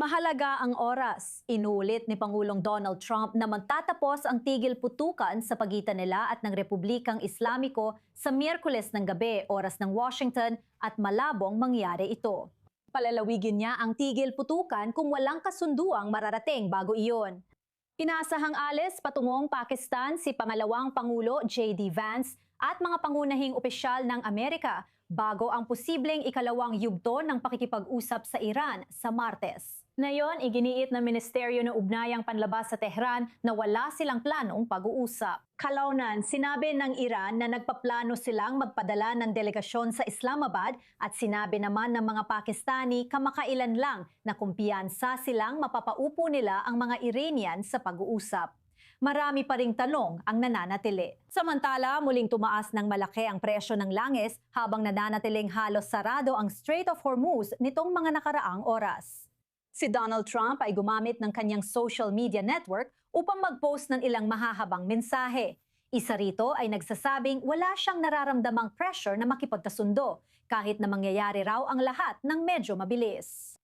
Mahalaga ang oras. Inulit ni Pangulong Donald Trump na magtatapos ang tigil putukan sa pagitan nila at ng Republikang Islamiko sa Miyerkules ng gabi, oras ng Washington, at malabong mangyari ito. Palalawigin niya ang tigil putukan kung walang kasunduang mararating bago iyon. Inaasahang alis patungong Pakistan si Pangalawang Pangulo J.D. Vance at mga pangunahing opisyal ng Amerika bago ang posibleng ikalawang yugto ng pakikipag-usap sa Iran sa Martes. Ngayon, iginiit ng Ministeryo ng Ugnayang Panlabas sa Tehran na wala silang planong pag-uusap. Kalaunan, sinabi ng Iran na nagpaplano silang magpadala ng delegasyon sa Islamabad at sinabi naman ng mga Pakistani kamakailan lang na kumpiyansa silang mapapaupo nila ang mga Iranian sa pag-uusap. Marami pa ring tanong ang nananatili. Samantala, muling tumaas ng malaki ang presyo ng langis habang nananatiling halos sarado ang Strait of Hormuz nitong mga nakaraang oras. Si Donald Trump ay gumamit ng kanyang social media network upang mag-post ng ilang mahahabang mensahe. Isa rito ay nagsasabing wala siyang nararamdamang pressure na makipagkasundo kahit na mangyayari raw ang lahat ng medyo mabilis.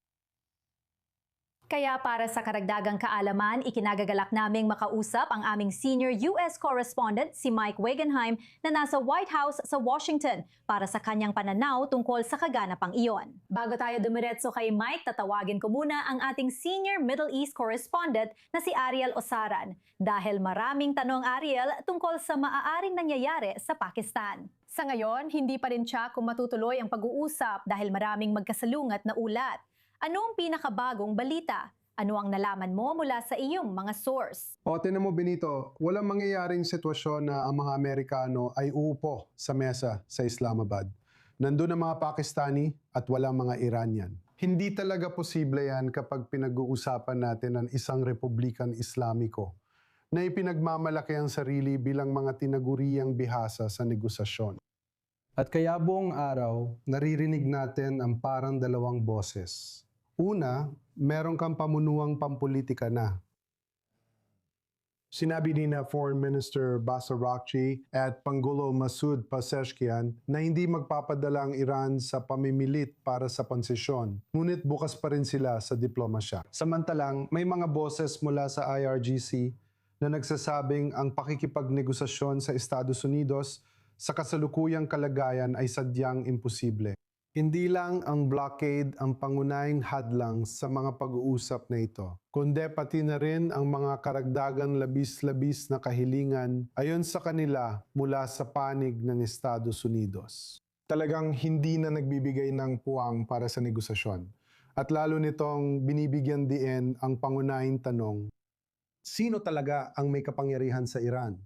Kaya para sa karagdagang kaalaman, ikinagagalak naming makausap ang aming senior US correspondent si Mike Wagenheim na nasa White House sa Washington para sa kanyang pananaw tungkol sa kaganapang iyon. Bago tayo dumiretso kay Mike, tatawagin ko muna ang ating senior Middle East correspondent na si Ariel Osaran dahil maraming tanong Ariel tungkol sa maaaring nangyayari sa Pakistan. Sa ngayon, hindi pa rin siya kung matutuloy ang pag-uusap dahil maraming magkasalungat na ulat. Ano ang pinakabagong balita? Ano ang nalaman mo mula sa iyong mga source? Tinan mo Benito, walang mangyayaring sitwasyon na ang mga Amerikano ay uupo sa mesa sa Islamabad. Nandun ang mga Pakistani at walang mga Iranian. Hindi talaga posible yan kapag pinag-uusapan natin ang isang Republikang Islamiko na ipinagmamalaki ang sarili bilang mga tinaguriang bihasa sa negosasyon. At kaya buong araw, naririnig natin ang parang dalawang boses. Una, meron kang pamunuang pampolitika na. Sinabi ni na Foreign Minister Basa Rakchi at Pangulo Masoud Pezeshkian na hindi magpapadala ang Iran sa pamimilit para sa konsesyon, ngunit bukas pa rin sila sa diplomasya. Samantalang, may mga boses mula sa IRGC na nagsasabing ang pakikipagnegosasyon sa Estados Unidos sa kasalukuyang kalagayan ay sadyang imposible. Hindi lang ang blockade ang pangunahing hadlang sa mga pag-uusap na ito, kundi pati na rin ang mga karagdagang labis-labis na kahilingan ayon sa kanila mula sa panig ng Estados Unidos. Talagang hindi na nagbibigay ng puwang para sa negosasyon. At lalo nitong binibigyan diin ang pangunahing tanong, sino talaga ang may kapangyarihan sa Iran?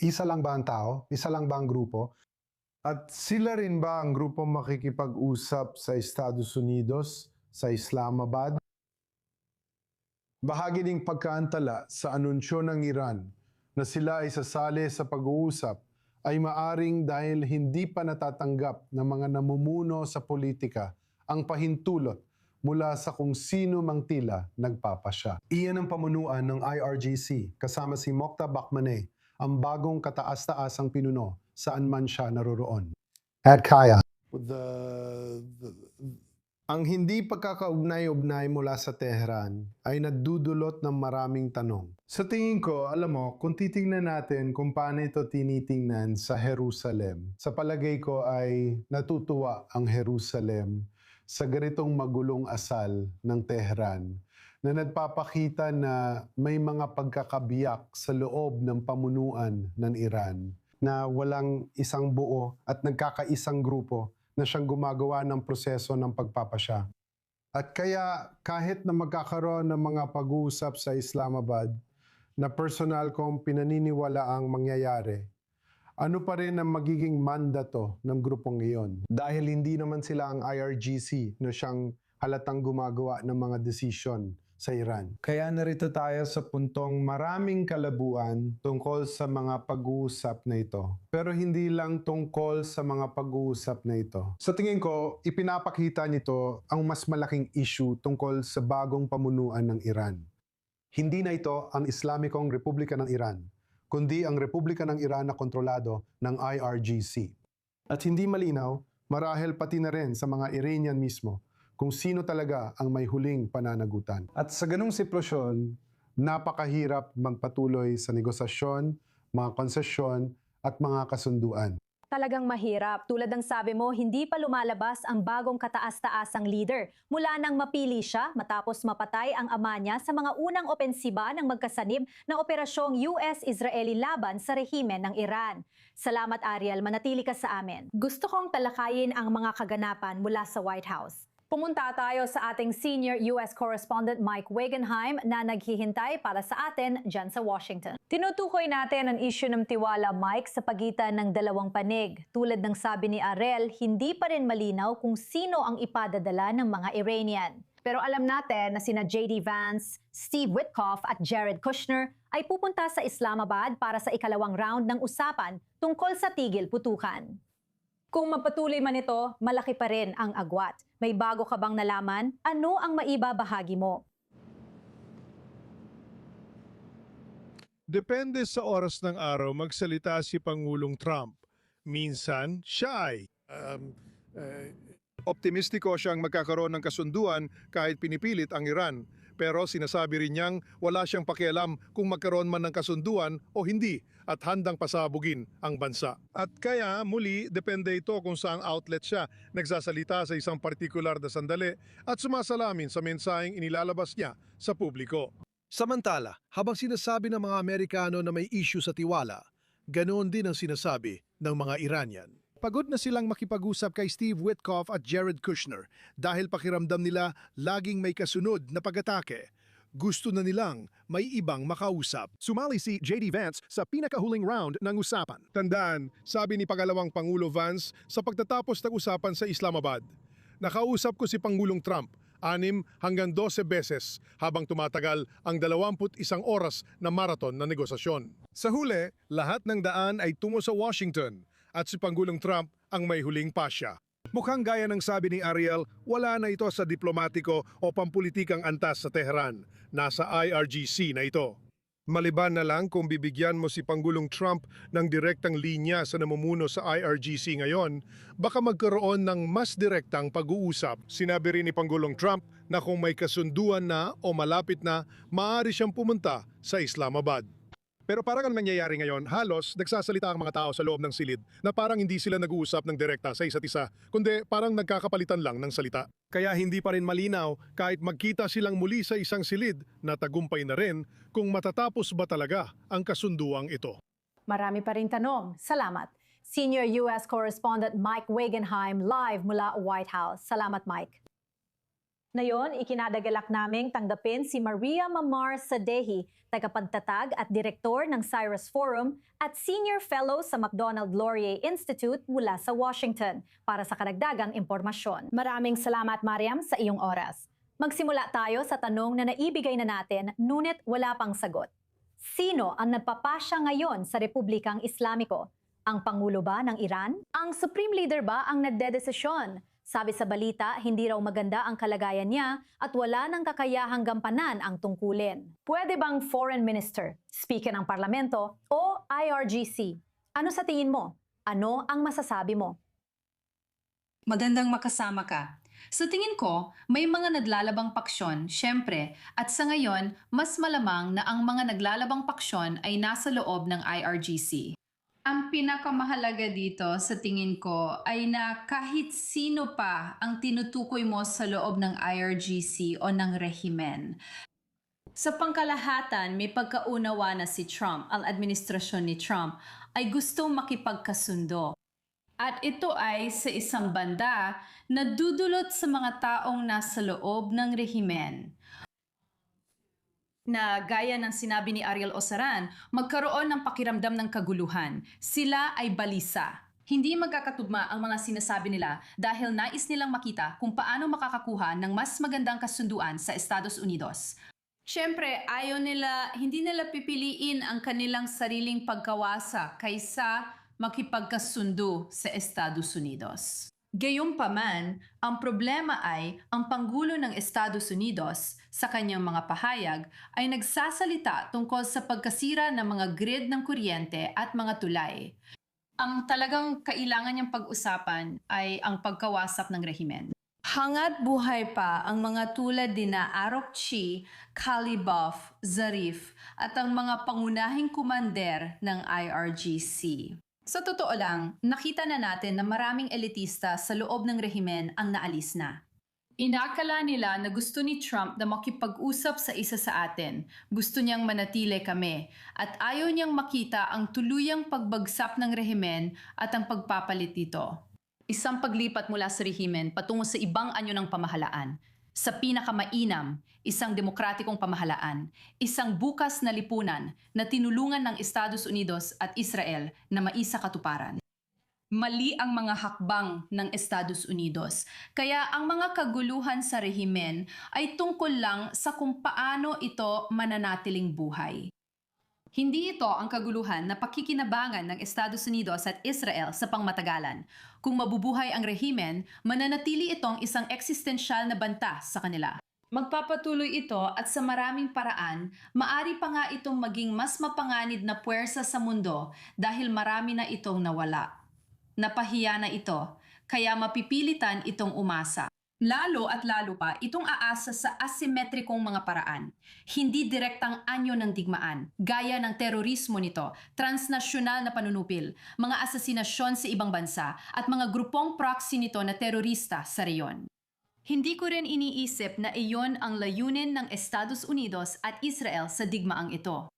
Isa lang ba ang tao? Isa lang ba ang grupo? At sila rin ba ang grupo makikipag-usap sa Estados Unidos, sa Islamabad? Bahagi ding pagkaantala sa anunsyo ng Iran na sila ay sasali sa pag-uusap ay maaring dahil hindi pa natatanggap ng mga namumuno sa politika ang pahintulot mula sa kung sino mang tila nagpapasya. Iyan ang pamunuan ng IRGC kasama si Mokhtar Bakhmaneh, ang bagong kataas-taasang pinuno saan man siya naroroon. At kaya, ang hindi pagkakaugnay-ugnay mula sa Tehran ay nagdudulot ng maraming tanong. Sa tingin ko, alam mo, kung titingnan natin kung paano ito tinitingnan sa Jerusalem, sa palagay ko ay natutuwa ang Jerusalem sa ganitong magulong asal ng Tehran na nagpapakita na may mga pagkakabiyak sa loob ng pamunuan ng Iran na walang isang buo at nagkakaisang grupo na siyang gumagawa ng proseso ng pagpapasya. At kaya kahit na magkakaroon ng mga pag-uusap sa Islamabad na personal kong pinaniniwala ang mangyayari, ano pa rin ang magiging mandato ng grupong iyon? Dahil hindi naman sila ang IRGC na siyang halatang gumagawa ng mga desisyon sa Iran. Kaya narito tayo sa puntong maraming kalabuan tungkol sa mga pag-uusap na ito. Pero hindi lang tungkol sa mga pag-uusap na ito. Sa tingin ko, ipinapakita nito ang mas malaking issue tungkol sa bagong pamunuan ng Iran. Hindi na ito ang Islamikong Republika ng Iran, kundi ang Republika ng Iran na kontrolado ng IRGC. At hindi malinaw, marahil pati na rin sa mga Iranian mismo, kung sino talaga ang may huling pananagutan. At sa ganung sitwasyon, napakahirap magpatuloy sa negosasyon, mga konsesyon at mga kasunduan. Talagang mahirap. Tulad ng sabi mo, hindi pa lumalabas ang bagong kataas-taasang leader. Mula nang mapili siya matapos mapatay ang ama niya sa mga unang opensiba ng magkasanib na operasyong US-Israeli laban sa rehimen ng Iran. Salamat Ariel, manatili ka sa amin. Gusto kong talakayin ang mga kaganapan mula sa White House. Pumunta tayo sa ating senior US correspondent Mike Wagenheim na naghihintay para sa atin dyan sa Washington. Tinutukoy natin ang issue ng tiwala, Mike, sa pagitan ng dalawang panig. Tulad ng sabi ni Ariel, hindi pa rin malinaw kung sino ang ipadadala ng mga Iranian. Pero alam natin na sina J.D. Vance, Steve Witkoff at Jared Kushner ay pupunta sa Islamabad para sa ikalawang round ng usapan tungkol sa tigil putukan. Kung mapatuloy man ito, malaki pa rin ang agwat. May bago ka bang nalaman? Ano ang maibabahagi mo? Depende sa oras ng araw magsalita si Pangulong Trump. Minsan, siya ay optimistiko siyang magkakaroon ng kasunduan kahit pinipilit ang Iran. Pero sinasabi rin niyang wala siyang pakialam kung magkaroon man ng kasunduan o hindi at handang pasabugin ang bansa. At kaya muli, depende ito kung saang outlet siya nagsasalita sa isang partikular na sandali at sumasalamin sa mensaheng inilalabas niya sa publiko. Samantala, habang sinasabi ng mga Amerikano na may issue sa tiwala, ganoon din ang sinasabi ng mga Iranian. Pagod na silang makipag-usap kay Steve Witkoff at Jared Kushner dahil pakiramdam nila laging may kasunod na pag-atake. Gusto na nilang may ibang makausap. Sumali si J.D. Vance sa pinakahuling round ng usapan. Tandaan, sabi ni Pangalawang Pangulo Vance sa pagtatapos ng usapan sa Islamabad, nakausap ko si Pangulong Trump 6 hanggang 12 beses habang tumatagal ang 21 oras na marathon na negosasyon. Sa huli, lahat ng daan ay tungo sa Washington at si Pangulong Trump ang may huling pasya. Mukhang gaya ng sabi ni Ariel, wala na ito sa diplomatiko o pampulitikang antas sa Tehran. Nasa IRGC na ito. Maliban na lang kung bibigyan mo si Pangulong Trump ng direktang linya sa namumuno sa IRGC ngayon, baka magkaroon ng mas direktang pag-uusap. Sinabi rin ni Pangulong Trump na kung may kasunduan na o malapit na, maaari siyang pumunta sa Islamabad. Pero parang ang nangyayari ngayon, halos nagsasalita ang mga tao sa loob ng silid na parang hindi sila nag-uusap ng direkta sa isa't isa, kundi parang nagkakapalitan lang ng salita. Kaya hindi pa rin malinaw kahit magkita silang muli sa isang silid na tagumpay na rin kung matatapos ba talaga ang kasunduang ito. Marami pa rin tanong. Salamat. Senior US Correspondent Mike Wagenheim live mula White House. Salamat, Mike. Ngayon, ikinadagalak naming tanggapin si Maria Mamar Sadehi, tagapagtatag at direktor ng Cyrus Forum at senior fellow sa MacDonald Laurier Institute mula sa Washington para sa karagdagang impormasyon. Maraming salamat, Mariam, sa iyong oras. Magsimula tayo sa tanong na naibigay na natin, ngunit wala pang sagot. Sino ang nagpapasya ngayon sa Republikang Islamiko? Ang Pangulo ba ng Iran? Ang Supreme Leader ba ang nagdedesisyon? Sabi sa balita, hindi raw maganda ang kalagayan niya at wala nang kakayahang gampanan ang tungkulin. Pwede bang Foreign Minister, Speaker ng Parlamento o IRGC? Ano sa tingin mo? Ano ang masasabi mo? Magandang makasama ka. Sa tingin ko, may mga naglalabang paksyon, syempre, at sa ngayon, mas malamang na ang mga naglalabang paksyon ay nasa loob ng IRGC. Ang pinakamahalaga dito sa tingin ko ay na kahit sino pa ang tinutukoy mo sa loob ng IRGC o ng rehimen. Sa pangkalahatan, may pagkaunawa na si Trump, ang administrasyon ni Trump, ay gustong makipagkasundo. At ito ay sa isang banda na dudulot sa mga taong nasa loob ng rehimen. Na gaya ng sinabi ni Ariel Osaran, magkaroon ng pakiramdam ng kaguluhan. Sila ay balisa. Hindi magkakatugma ang mga sinasabi nila dahil nais nilang makita kung paano makakakuha ng mas magandang kasunduan sa Estados Unidos. Siyempre, hindi nila pipiliin ang kanilang sariling pagkawasa kaysa makipagkasundo sa Estados Unidos. Gayunpaman, ang problema ay ang Pangulo ng Estados Unidos sa kanyang mga pahayag ay nagsasalita tungkol sa pagkasira ng mga grid ng kuryente at mga tulay. Ang talagang kailangan niyang pag-usapan ay ang pagkawasap ng rehimen. Hangat buhay pa ang mga tulad dina Arokchi, Kalibov, Zarif at ang mga pangunahing kumander ng IRGC. Sa totoo lang, nakita na natin na maraming elitista sa loob ng rehimen ang naalis na. Inakala nila na gusto ni Trump na makipag-usap sa isa sa atin. Gusto niyang manatili kami at ayaw niyang makita ang tuluyang pagbagsak ng rehimen at ang pagpapalit dito. Isang paglipat mula sa rehimen patungo sa ibang anyo ng pamahalaan. Sa pinakamainam, isang demokratikong pamahalaan, isang bukas na lipunan na tinulungan ng Estados Unidos at Israel na maisa katuparan. Mali ang mga hakbang ng Estados Unidos, kaya ang mga kaguluhan sa rehimen ay tungkol lang sa kung paano ito mananatiling buhay. Hindi ito ang kaguluhan na pakikinabangan ng Estados Unidos at Israel sa pangmatagalan. Kung mabubuhay ang rehimen, mananatili itong isang eksistensyal na banta sa kanila. Magpapatuloy ito at sa maraming paraan, maari pa nga itong maging mas mapanganib na puwersa sa mundo dahil marami na itong nawala. Napahiya na ito, kaya mapipilitan itong umasa. Lalo at lalo pa itong aasa sa asimetrikong mga paraan. Hindi direktang anyo ng digmaan, gaya ng terorismo nito, transnasyonal na panunupil, mga asasinasyon sa ibang bansa, at mga grupong proxy nito na terorista sa reyon. Hindi ko rin iniisip na iyon ang layunin ng Estados Unidos at Israel sa digmaang ito.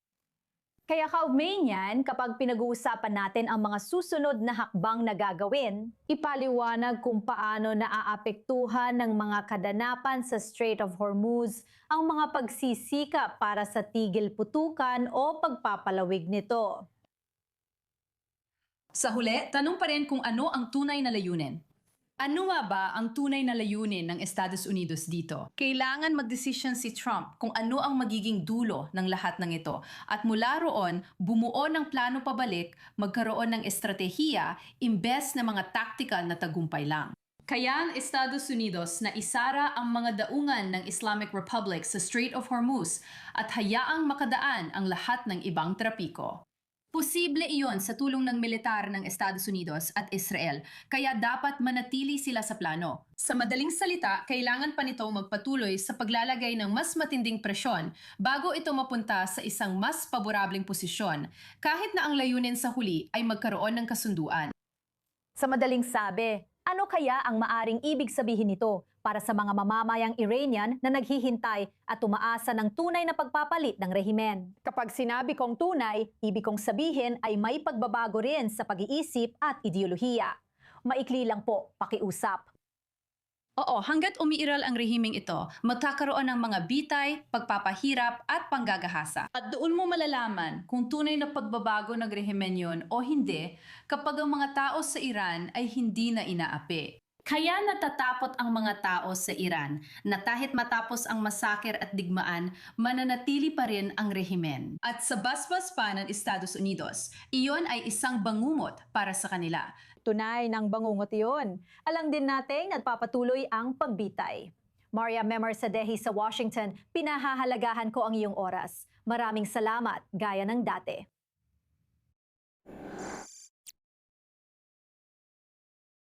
Kaya kaugnay niyan, kapag pinag-uusapan natin ang mga susunod na hakbang na gagawin, ipaliwanag kung paano naaapektuhan ng mga kadanapan sa Strait of Hormuz ang mga pagsisika para sa tigil putukan o pagpapalawig nito. Sa huli, tanong pa rin kung ano ang tunay na layunin. Ano nga ba ang tunay na layunin ng Estados Unidos dito? Kailangan magdesisyon si Trump kung ano ang magiging dulo ng lahat ng ito. At mula roon, bumuo ng plano pabalik, magkaroon ng estratehiya imbes na mga taktikal na tagumpay lang. Kaya ang Estados Unidos na isara ang mga daungan ng Islamic Republic sa Strait of Hormuz at hayaang makadaan ang lahat ng ibang trapiko. Posible iyon sa tulong ng militar ng Estados Unidos at Israel, kaya dapat manatili sila sa plano. Sa madaling salita, kailangan pa nito magpatuloy sa paglalagay ng mas matinding presyon bago ito mapunta sa isang mas paborableng posisyon, kahit na ang layunin sa huli ay magkaroon ng kasunduan. Sa madaling sabi, ano kaya ang maaring ibig sabihin nito para sa mga mamamayang Iranian na naghihintay at umaasa ng tunay na pagpapalit ng rehimen? Kapag sinabi kong tunay, ibig kong sabihin ay may pagbabago rin sa pag-iisip at ideolohiya. Maikli lang po, pakiusap. Oo, hanggat umiiral ang rehimeng ito, magkakaroon ng mga bitay, pagpapahirap at panggagahasa. At doon mo malalaman kung tunay na pagbabago ng rehimen yun o hindi kapag ang mga tao sa Iran ay hindi na inaapi. Kaya natatapot ang mga tao sa Iran na kahit matapos ang masaker at digmaan, mananatili pa rin ang rehimen. At sa basbas pa ng Estados Unidos, iyon ay isang bangungot para sa kanila. Tunay ng bangungot iyon. Alam din natin nagpapatuloy ang pagbitay. Maria Memersadehi sa Washington, pinahahalagahan ko ang iyong oras. Maraming salamat, gaya ng dati.